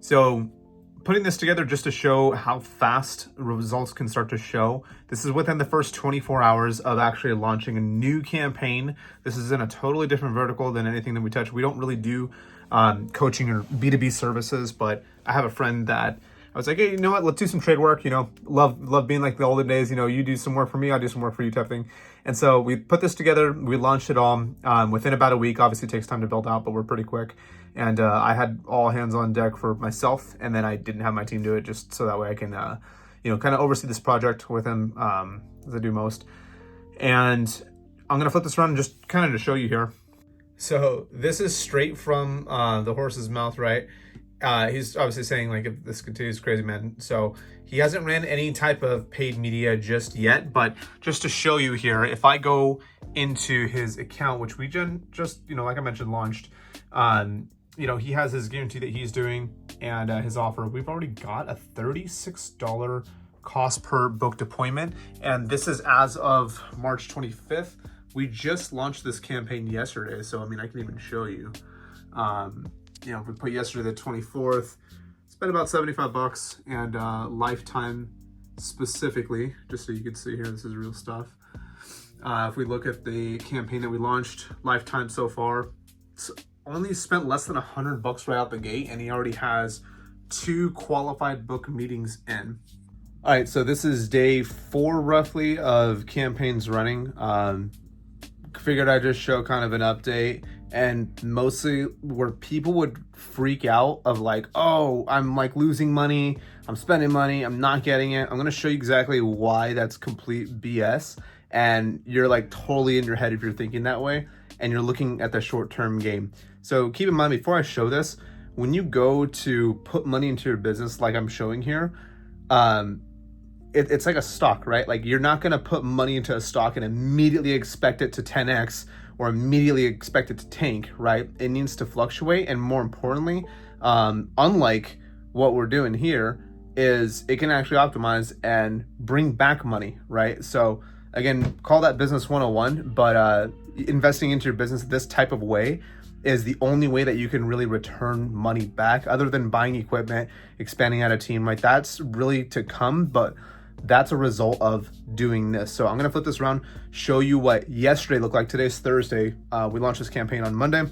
So putting this together just to show how fast results can start to show. This is within the first 24 hours of actually launching a new campaign. This is in a totally different vertical than anything that we touch. We don't really do coaching or B2B services, but I have a friend that I was like, hey, you know what? Let's do some trade work. You know, love being like the olden days. You know, you do some work for me, I do some work for you type thing. And so we put this together. We launched it all within about a week. Obviously, it takes time to build out, but we're pretty quick. And I had all hands on deck for myself, and then I didn't have my team do it, just so that way I can, you know, kind of oversee this project with him as I do most. And I'm gonna flip this around and just kind of to show you here. So this is straight from the horse's mouth, right? He's obviously saying like, if this continues, crazy man. So he hasn't ran any type of paid media just yet, but just to show you here, if I go into his account, which we just, you know, like I mentioned, launched, you know, he has his guarantee that he's doing and his offer. We've already got a $36 cost per booked appointment. And this is as of March 25th. We just launched this campaign yesterday. So, I mean, I can even show you, you know, if we put yesterday the 24th, spent about 75 bucks, and lifetime specifically, just so you can see here, this is real stuff. If we look at the campaign that we launched, lifetime so far, it's only spent less than 100 bucks right out the gate, and he already has 2 qualified book meetings in. All right, so this is day 4 roughly of campaigns running. Figured I'd just show kind of an update, and mostly where people would freak out of like, oh, I'm like losing money, I'm spending money, I'm not getting it. I'm gonna show you exactly why that's complete BS, and you're like totally in your head if you're thinking that way, and you're looking at the short-term game. So keep in mind, before I show this, when you go to put money into your business like I'm showing here, it's like a stock, right? Like, you're not going to put money into a stock and immediately expect it to 10x or immediately expect it to tank, right? It needs to fluctuate. And more importantly, unlike what we're doing here, is it can actually optimize and bring back money, right? So again, call that business 101, but investing into your business this type of way is the only way that you can really return money back, other than buying equipment, expanding out a team, right? That's really to come, but that's a result of doing this. So I'm gonna flip this around, show you what yesterday looked like. Today's Thursday. We launched this campaign on Monday.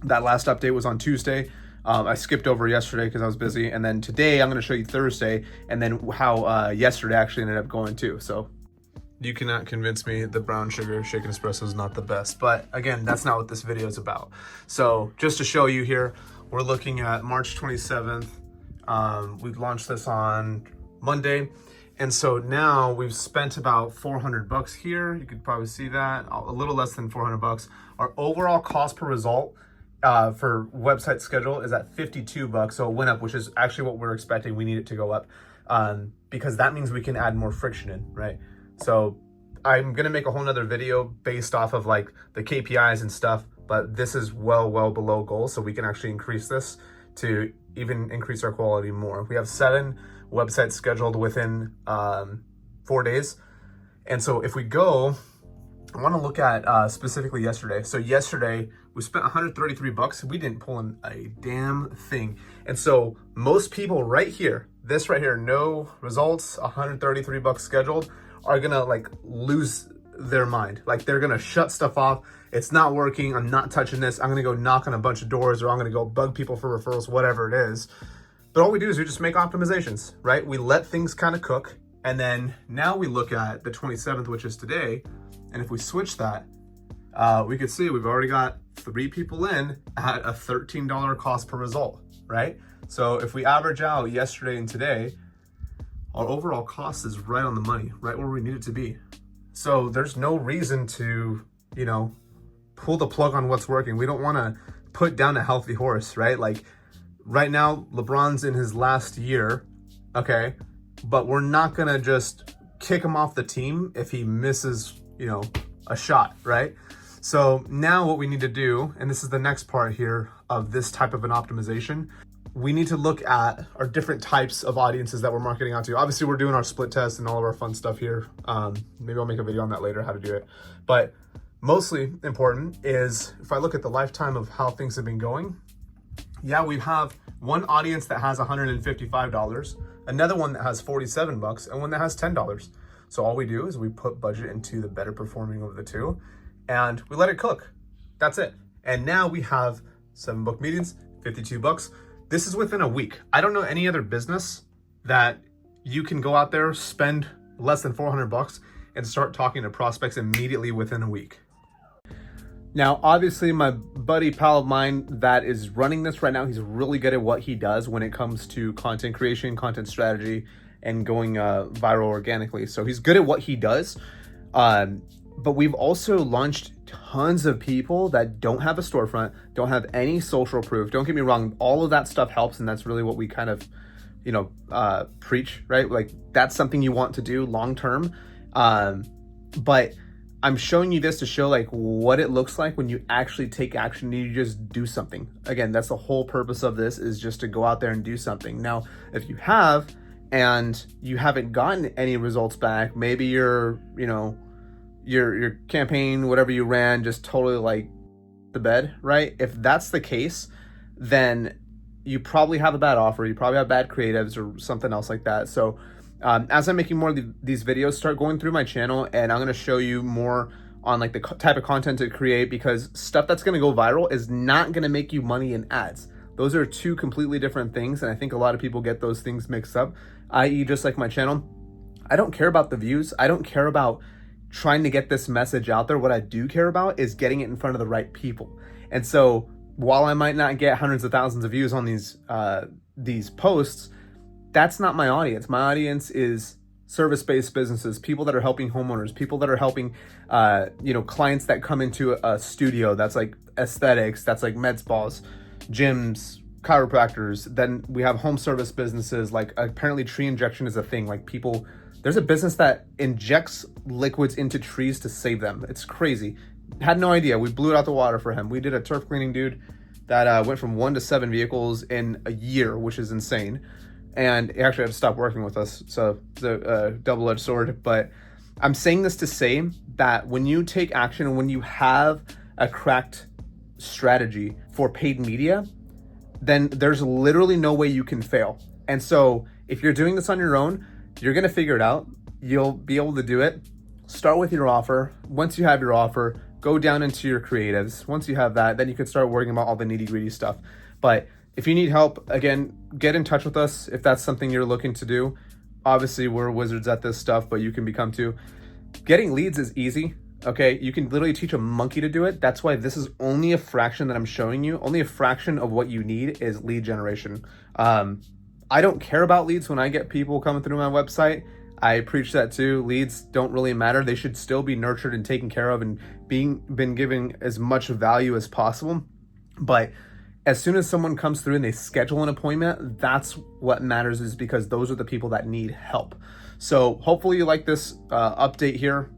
That last update was on Tuesday. I skipped over yesterday because I was busy. And then today I'm gonna show you Thursday, and then how yesterday actually ended up going too. So you cannot convince me the brown sugar shaken espresso is not the best. But again, that's not what this video is about. So just to show you here, we're looking at March 27th. We launched this on Monday. And so now we've spent about 400 bucks here. You could probably see that, a little less than 400 bucks. Our overall cost per result for website schedule is at 52 bucks. So it went up, which is actually what we're expecting. We need it to go up because that means we can add more friction in, right? So I'm gonna make a whole nother video based off of like the KPIs and stuff, but this is well below goal. So we can actually increase this to even increase our quality more. We have 7 websites scheduled within 4 days. And so if we go, I want to look at specifically yesterday. So yesterday we spent 133 bucks. We didn't pull in a damn thing. And so most people right here, this right here, no results, 133 bucks scheduled, are gonna like lose their mind. Like, they're gonna shut stuff off. It's not working. I'm not touching this. I'm gonna go knock on a bunch of doors, or I'm gonna go bug people for referrals, whatever it is. But all we do is we just make optimizations, right? We let things kind of cook. And then now we look at the 27th, which is today. And if we switch that, we could see we've already got 3 people in at a $13 cost per result, right? So if we average out yesterday and today, our overall cost is right on the money, right where we need it to be. So there's no reason to, you know, pull the plug on what's working. We don't want to put down a healthy horse, right? Like, right now, LeBron's in his last year, okay? But we're not gonna just kick him off the team if he misses, you know, a shot, right? So now what we need to do, and this is the next part here of this type of an optimization, we need to look at our different types of audiences that we're marketing out to. Obviously, we're doing our split test and all of our fun stuff here. Maybe I'll make a video on that later, how to do it. But mostly important is, if I look at the lifetime of how things have been going, yeah, we have one audience that has $155, another one that has $47, and one that has $10. So all we do is we put budget into the better performing of the two, and we let it cook. That's it. And now we have 7 book meetings, $52. This is within a week. I don't know any other business that you can go out there, spend less than $400 and start talking to prospects immediately within a week. Now, obviously, my buddy pal of mine that is running this right now, he's really good at what he does when it comes to content creation, content strategy, and going viral organically. So he's good at what he does. But we've also launched tons of people that don't have a storefront, don't have any social proof. Don't get me wrong, all of that stuff helps, and that's really what we kind of, preach, right? Like, that's something you want to do long term. But I'm showing you this to show like what it looks like when you actually take action and you just do something. Again, that's the whole purpose of this, is just to go out there and do something. Now, if you have and you haven't gotten any results back, maybe your campaign, whatever you ran, just totally like the bed, right? If that's the case, then you probably have a bad offer, you probably have bad creatives or something else like that. So as I'm making more of these videos, start going through my channel, and I'm going to show you more on like the type of content to create, because stuff that's going to go viral is not going to make you money in ads. Those are two completely different things, and I think a lot of people get those things mixed up, i.e. just like my channel, I don't care about the views. I don't care about trying to get this message out there. What I do care about is getting it in front of the right people. And so while I might not get hundreds of thousands of views on these posts, that's not my audience. My audience is service-based businesses, people that are helping homeowners, people that are helping, clients that come into a studio that's like aesthetics, that's like med spas, gyms, chiropractors. Then we have home service businesses, like apparently tree injection is a thing. Like people, there's a business that injects liquids into trees to save them. It's crazy. Had no idea. We blew it out the water for him. We did a turf cleaning dude that went from 1 to 7 vehicles in a year, which is insane. And he actually had to stop working with us. So it's a double-edged sword. But I'm saying this to say that when you take action and when you have a cracked strategy for paid media, then there's literally no way you can fail. And so if you're doing this on your own, you're going to figure it out. You'll be able to do it. Start with your offer. Once you have your offer, go down into your creatives. Once you have that, then you can start worrying about all the nitty-gritty stuff. But if you need help, again, get in touch with us if that's something you're looking to do. Obviously, we're wizards at this stuff, but you can become too. Getting leads is easy, okay? You can literally teach a monkey to do it. That's why this is only a fraction that I'm showing you. Only a fraction of what you need is lead generation. I don't care about leads when I get people coming through my website. I preach that too. Leads don't really matter. They should still be nurtured and taken care of and been given as much value as possible. But as soon as someone comes through and they schedule an appointment, that's what matters, is because those are the people that need help. So hopefully you like this update here,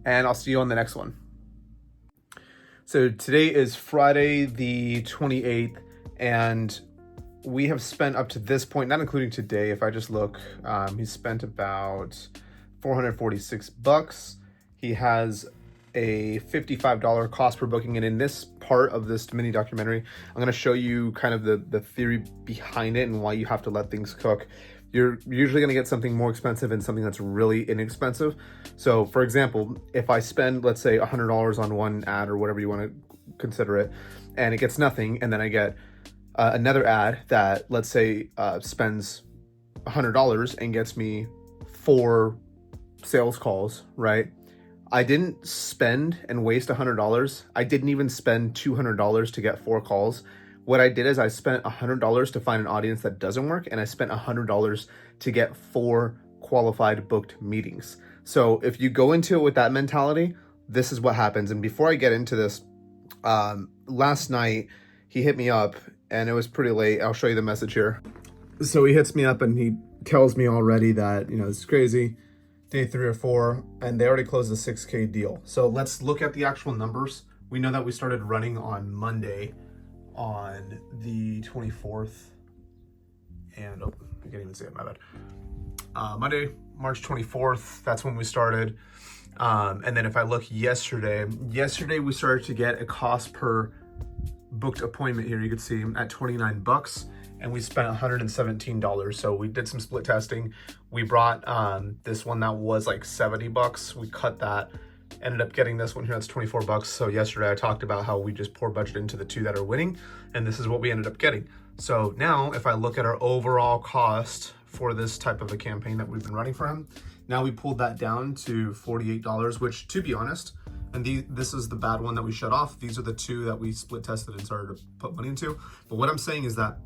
and I'll see you on the next one. So today is Friday the 28th, and we have spent up to this point, not including today, if I just look, he's spent about $446. He has a $55 cost per booking, and in this part of this mini documentary, I'm going to show you kind of the theory behind it and why you have to let things cook. You're usually going to get something more expensive and something that's really inexpensive. So for example, if I spend, let's say $100 on one ad or whatever you want to consider it, and it gets nothing, and then I get another ad that, let's say, spends $100 and gets me 4 sales calls, right? I didn't spend and waste $100. I didn't even spend $200 to get 4 calls. What I did is I spent $100 to find an audience that doesn't work, and I spent $100 to get 4 qualified booked meetings. So if you go into it with that mentality, this is what happens. And before I get into this, last night he hit me up, and it was pretty late. I'll show you the message here. So he hits me up and he tells me already that, it's crazy. Day 3 or 4, and they already closed a 6K deal. So let's look at the actual numbers. We know that we started running on Monday on the 24th, and I can't even say it, my bad. Monday, March 24th, that's when we started. And then if I look yesterday we started to get a cost per booked appointment here. You can see at $29, and we spent $117. So we did some split testing. We brought this one that was like $70. We cut that, ended up getting this one here that's $24. So yesterday I talked about how we just pour budget into the two that are winning, and this is what we ended up getting. So now if I look at our overall cost for this type of a campaign that we've been running for him, now we pulled that down to $48, which, to be honest, and this is the bad one that we shut off. These are the two that we split tested and started to put money into. But what I'm saying is that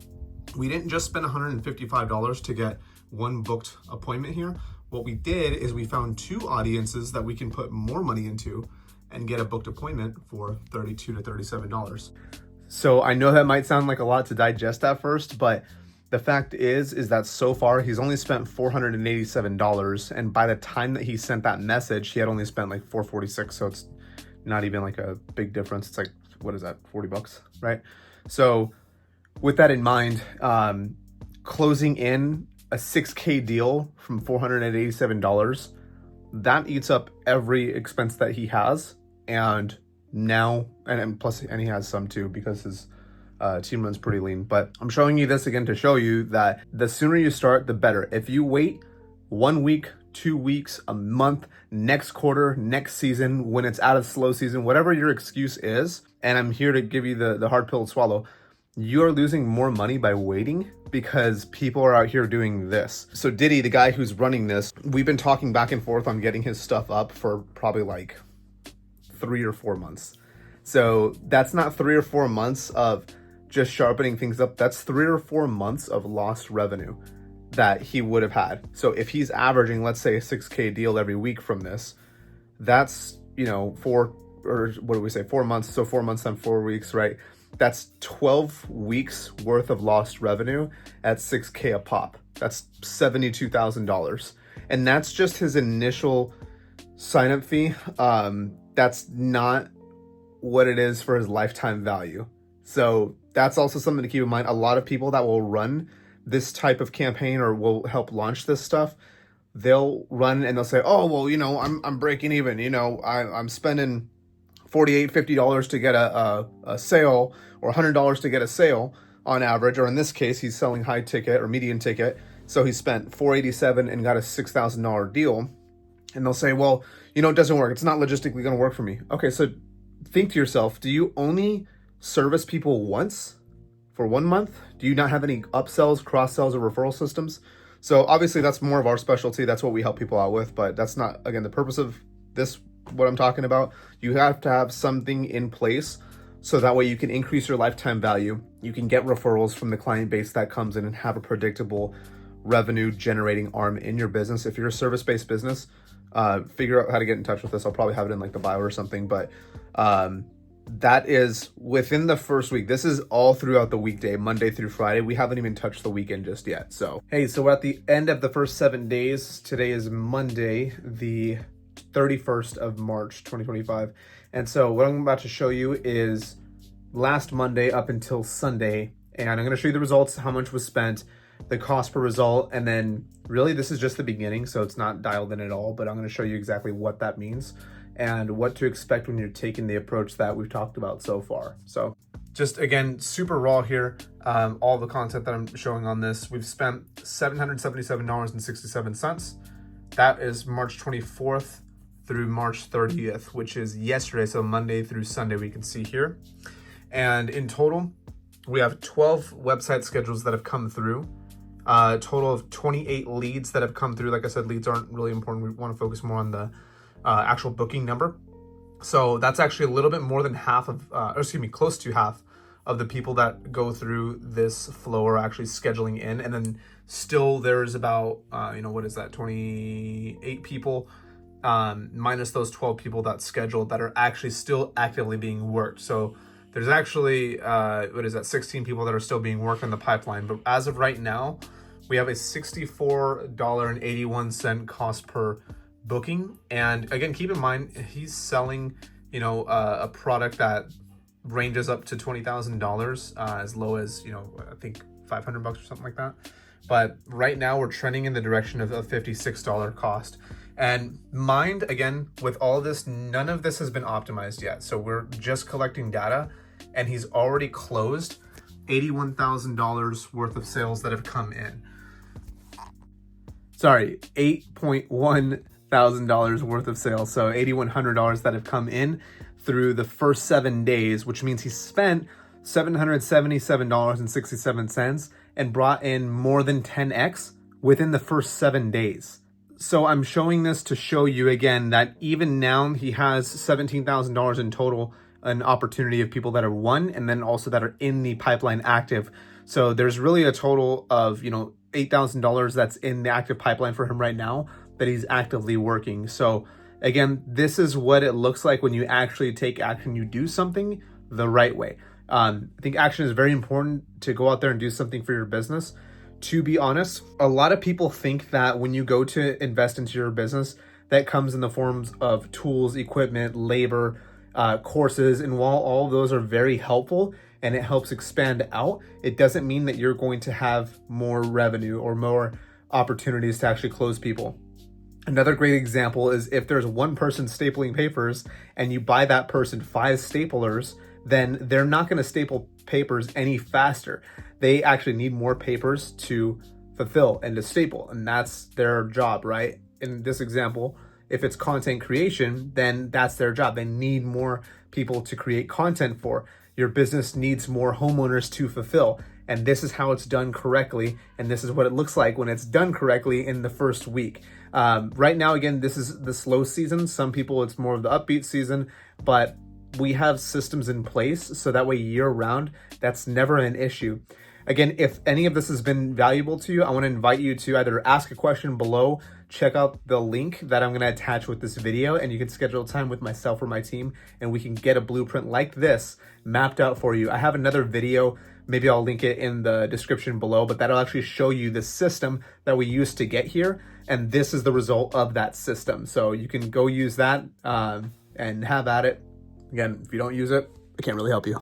we didn't just spend $155 to get one booked appointment here. What we did is we found two audiences that we can put more money into and get a booked appointment for $32 to $37. So I know that might sound like a lot to digest at first, but the fact is that so far he's only spent $487, and by the time that he sent that message, he had only spent like $446. So it's not even like a big difference. It's like, what is that, $40, right? So with that in mind, closing in a 6K deal from $487, that eats up every expense that he has, and now, and plus, and he has some too because his team runs pretty lean. But I'm showing you this again to show you that the sooner you start, the better. If you wait 1 week, 2 weeks, a month, next quarter, next season, when it's out of slow season, whatever your excuse is, and I'm here to give you the hard pill to swallow, you are losing more money by waiting because people are out here doing this. So Diddy, the guy who's running this, we've been talking back and forth on getting his stuff up for probably like 3 or 4 months. So that's not 3 or 4 months of just sharpening things up. That's 3 or 4 months of lost revenue that he would have had. So if he's averaging, let's say, a 6K deal every week from this, that's, 4 months. So 4 months and 4 weeks, right? That's 12 weeks worth of lost revenue at 6K a pop. That's $72,000. And that's just his initial sign-up fee. That's not what it is for his lifetime value. So that's also something to keep in mind. A lot of people that will run this type of campaign or will help launch this stuff, they'll run and they'll say, oh, well, I'm breaking even. I'm spending $48, $50 to get a sale, or $100 to get a sale on average. Or in this case, he's selling high ticket or median ticket. So he spent $487 and got a $6,000 deal. And they'll say, well, it doesn't work. It's not logistically going to work for me. Okay, so think to yourself, do you only service people once for 1 month? Do you not have any upsells, cross-sells, or referral systems? So obviously that's more of our specialty. That's what we help people out with, but that's not, again, the purpose of this, what I'm talking about. You have to have something in place so that way you can increase your lifetime value. You can get referrals from the client base that comes in and have a predictable revenue generating arm in your business. If you're a service-based business, figure out how to get in touch with us. I'll probably have it in like the bio or something, but that is within the first week. This is all throughout the weekday, Monday through Friday. We haven't even touched the weekend just yet. So, hey, so we're at the end of the first 7 days. Today is Monday, the 31st of March, 2025. And so what I'm about to show you is last Monday up until Sunday. And I'm going to show you the results, how much was spent, the cost per result, and then really this is just the beginning, so it's not dialed in at all, but I'm going to show you exactly what that means and what to expect when you're taking the approach that we've talked about so far. So just again, super raw here. All the content that I'm showing on this, we've spent $777.67. That is March 24th through March 30th, which is yesterday. So Monday through Sunday, we can see here. And in total, we have 12 website schedules that have come through. A total of 28 leads that have come through. Like I said, leads aren't really important. We want to focus more on the actual booking number. So that's actually a little bit more than half of, close to half of the people that go through this flow are actually scheduling in. And then still there's about, 28 people minus those 12 people that scheduled that are actually still actively being worked. So there's actually, 16 people that are still being worked in the pipeline. But as of right now, we have a $64.81 cost per booking. And again, keep in mind, he's selling, a product that ranges up to $20,000 as low as, I think $500 or something like that. But right now we're trending in the direction of a $56 cost. And mind, again, with all this, none of this has been optimized yet. So we're just collecting data, and he's already closed $81,000 worth of sales that have come in. Sorry, $8.1 thousand worth of sales. So $8,100 that have come in through the first 7 days, which means he spent $777.67 and brought in more than 10x within the first 7 days. So I'm showing this to show you again that even now he has $17,000 in total, an opportunity of people that are won and then also that are in the pipeline active. So there's really a total of, $8,000 that's in the active pipeline for him right now that he's actively working. So again, this is what it looks like when you actually take action, you do something the right way. I think action is very important to go out there and do something for your business. To be honest, a lot of people think that when you go to invest into your business, that comes in the forms of tools, equipment, labor, courses, and while all of those are very helpful and it helps expand out, it doesn't mean that you're going to have more revenue or more opportunities to actually close people. Another great example is if there's one person stapling papers and you buy that person 5 staplers, then they're not going to staple papers any faster. They actually need more papers to fulfill and to staple, and that's their job, right? In this example, if it's content creation, then that's their job. They need more people to create content for. Your business needs more homeowners to fulfill, and this is how it's done correctly, and this is what it looks like when it's done correctly in the first week. Right now, again, this is the slow season. Some people, it's more of the upbeat season, but we have systems in place so that way year round, that's never an issue. Again, if any of this has been valuable to you, I want to invite you to either ask a question below, check out the link that I'm going to attach with this video, and you can schedule time with myself or my team, and we can get a blueprint like this mapped out for you. I have another video, maybe I'll link it in the description below, but that'll actually show you the system that we used to get here, and this is the result of that system. So you can go use that and have at it. Again, if you don't use it, I can't really help you.